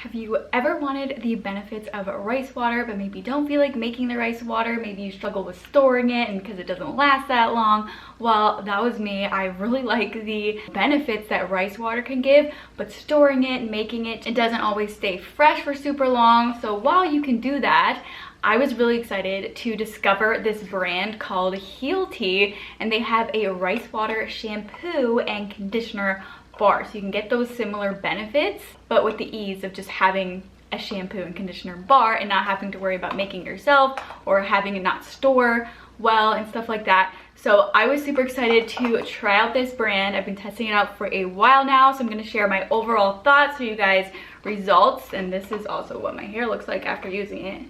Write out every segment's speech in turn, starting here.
Have you ever wanted the benefits of rice water but maybe don't feel like making the rice water? Maybe you struggle with storing it and because it doesn't last that long. Well, that was me. I really like the benefits that rice water can give, but storing it and making it, it doesn't always stay fresh for super long. So while you can do that, I was really excited to discover this brand called Healti, and they have a rice water shampoo and conditioner bar. So you can get those similar benefits, but with the ease of just having a shampoo and conditioner bar and not having to worry about making it yourself or having it not store well and stuff like that. So I was super excited to try out this brand. I've been testing it out for a while now, so I'm going to share my overall thoughts for you guys, results, and this is also what my hair looks like after using it.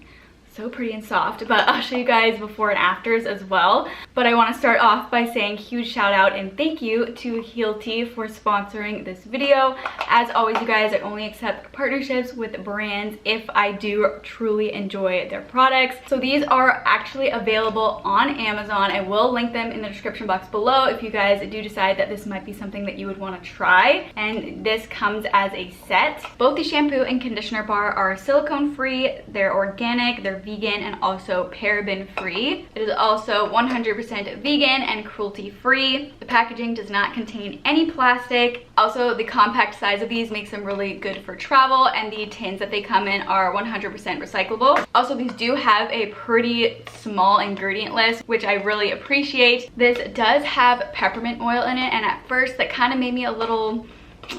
So pretty and soft, but I'll show you guys before and afters as well. But I want to start off by saying huge shout out and thank you to Healti for sponsoring this video. As always, you guys, I only accept partnerships with brands if I do truly enjoy their products. So these are actually available on Amazon. I will link them in the description box below if you guys do decide that this might be something that you would want to try. And this comes as a set. Both the shampoo and conditioner bar are silicone free, they're organic, they're vegan, and also paraben free. It is also 100% vegan and cruelty free. The packaging does not contain any plastic. Also, the compact size of these makes them really good for travel, and the tins that they come in are 100% recyclable. Also, these do have a pretty small ingredient list, which I really appreciate. This does have peppermint oil in it, and at first that kind of made me a little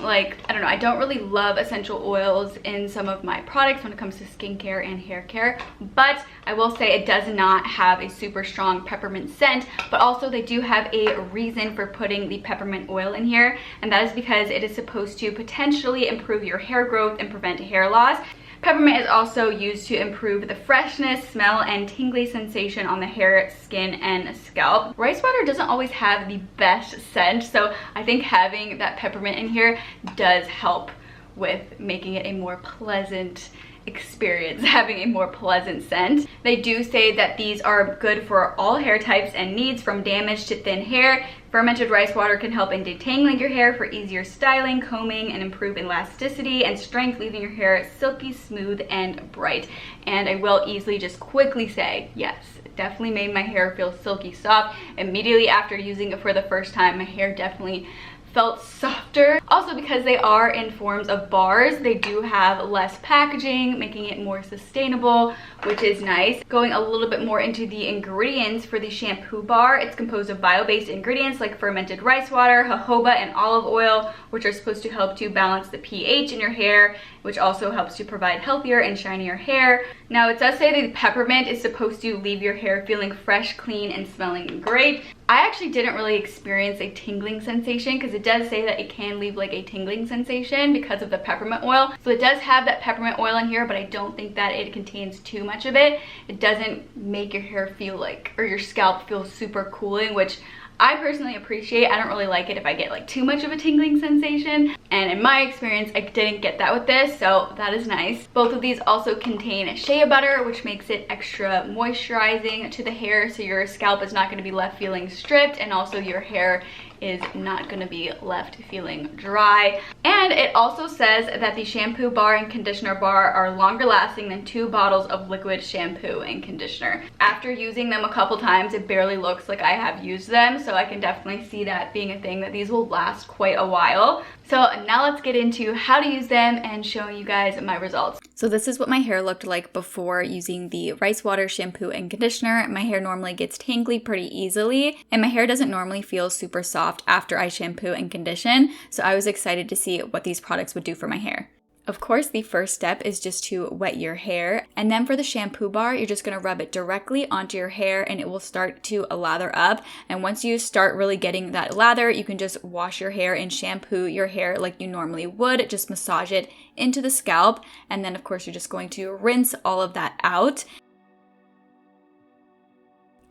like, I don't know, I don't really love essential oils in some of my products when it comes to skincare and hair care, but I will say it does not have a super strong peppermint scent. But also they do have a reason for putting the peppermint oil in here, and that is because it is supposed to potentially improve your hair growth and prevent hair loss. Peppermint is also used to improve the freshness, smell, and tingly sensation on the hair, skin, and scalp. Rice water doesn't always have the best scent, so I think having that peppermint in here does help with making it a more pleasant experience, having a more pleasant scent. They do say that these are good for all hair types and needs, from damaged to thin hair. Fermented rice water can help in detangling your hair for easier styling, combing, and improve elasticity and strength, leaving your hair silky smooth and bright. And I will easily just quickly say, yes, it definitely made my hair feel silky soft. Immediately after using it for the first time, my hair definitely felt softer. Also, because they are in forms of bars, they do have less packaging, making it more sustainable, which is nice. Going a little bit more into the ingredients for the shampoo bar, it's composed of bio-based ingredients like fermented rice water, jojoba, and olive oil, which are supposed to help to balance the pH in your hair, which also helps to provide healthier and shinier hair. Now, it does say that the peppermint is supposed to leave your hair feeling fresh, clean, and smelling great. I actually didn't really experience a tingling sensation, because it does say that it can leave like a tingling sensation because of the peppermint oil. So it does have that peppermint oil in here, but I don't think that it contains too much of it. It doesn't make your hair feel like, or your scalp feel super cooling, which I personally appreciate. I don't really like it if I get like too much of a tingling sensation, and in my experience I didn't get that with this, so that is nice. Both of these also contain shea butter, which makes it extra moisturizing to the hair, so your scalp is not going to be left feeling stripped, and also your hair is not going to be left feeling dry. And it also says that the shampoo bar and conditioner bar are longer lasting than 2 bottles of liquid shampoo and conditioner. After using them a couple times, it barely looks like I have used them, so I can definitely see that being a thing, that these will last quite a while. So now let's get into how to use them and showing you guys my results. So this is what my hair looked like before using the rice water shampoo and conditioner. My hair normally gets tangly pretty easily, and my hair doesn't normally feel super soft after I shampoo and condition. So I was excited to see what these products would do for my hair. Of course, the first step is just to wet your hair, and then for the shampoo bar, you're just going to rub it directly onto your hair and it will start to lather up. And once you start really getting that lather, you can just wash your hair and shampoo your hair like you normally would. Just massage it into the scalp, and then of course you're just going to rinse all of that out.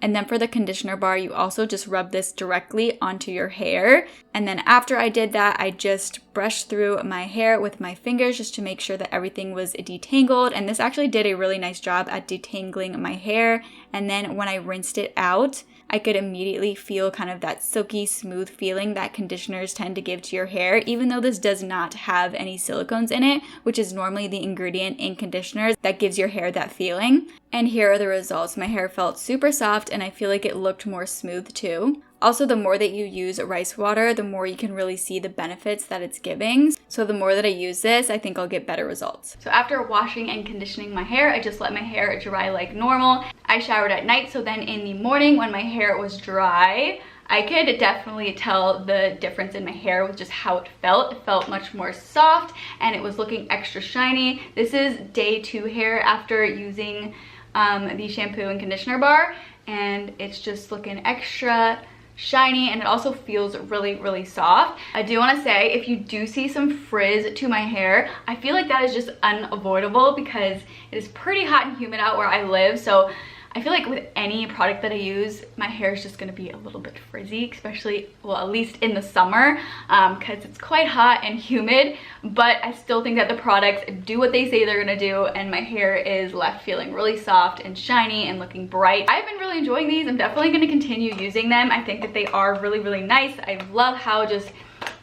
And then for the conditioner bar, you also just rub this directly onto your hair. And then after I did that, I just brushed through my hair with my fingers just to make sure that everything was detangled. And this actually did a really nice job at detangling my hair. And then when I rinsed it out, I could immediately feel kind of that silky smooth feeling that conditioners tend to give to your hair, even though this does not have any silicones in it, which is normally the ingredient in conditioners that gives your hair that feeling. And here are the results. My hair felt super soft and I feel like it looked more smooth too. Also, the more that you use rice water, the more you can really see the benefits that it's giving. So the more that I use this, I think I'll get better results. So after washing and conditioning my hair, I just let my hair dry like normal. I showered at night, so then in the morning when my hair was dry, I could definitely tell the difference in my hair with just how it felt. It felt much more soft and it was looking extra shiny. This is day 2 hair after using the shampoo and conditioner bar, and it's just looking extra shiny, and it also feels really soft. I do want to say, if you do see some frizz to my hair, I feel like that is just unavoidable because it is pretty hot and humid out where I live. So I feel like with any product that I use, my hair is just going to be a little bit frizzy, especially, well, at least in the summer, because it's quite hot and humid. But I still think that the products do what they say they're going to do, and my hair is left feeling really soft and shiny and looking bright. I've been really enjoying these. I'm definitely going to continue using them. I think that they are really nice. I love how just,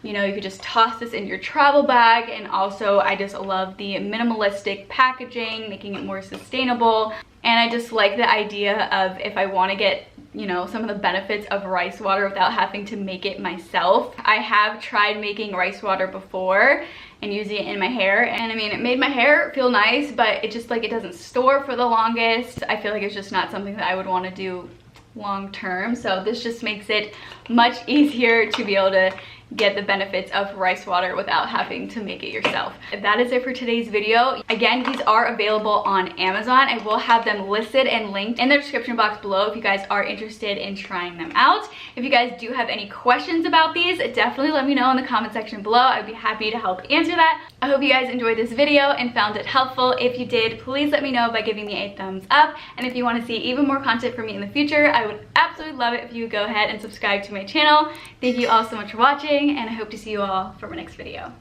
you know, you could just toss this in your travel bag, and also I just love the minimalistic packaging, making it more sustainable. And I just like the idea of, if I want to get, you know, some of the benefits of rice water without having to make it myself. I have tried making rice water before and using it in my hair, and I mean, it made my hair feel nice, but it just, like, it doesn't store for the longest. I feel like it's just not something that I would want to do long term. So this just makes it much easier to be able to get the benefits of rice water without having to make it yourself. That is it for today's video. Again, these are available on Amazon. I will have them listed and linked in the description box below if you guys are interested in trying them out. If you guys do have any questions about these, definitely let me know in the comment section below. I'd be happy to help answer that. I hope you guys enjoyed this video and found it helpful. If you did, please let me know by giving me a thumbs up. And if you want to see even more content from me in the future, I would absolutely love it if you would go ahead and subscribe to my channel. Thank you all so much for watching, and I hope to see you all for my next video.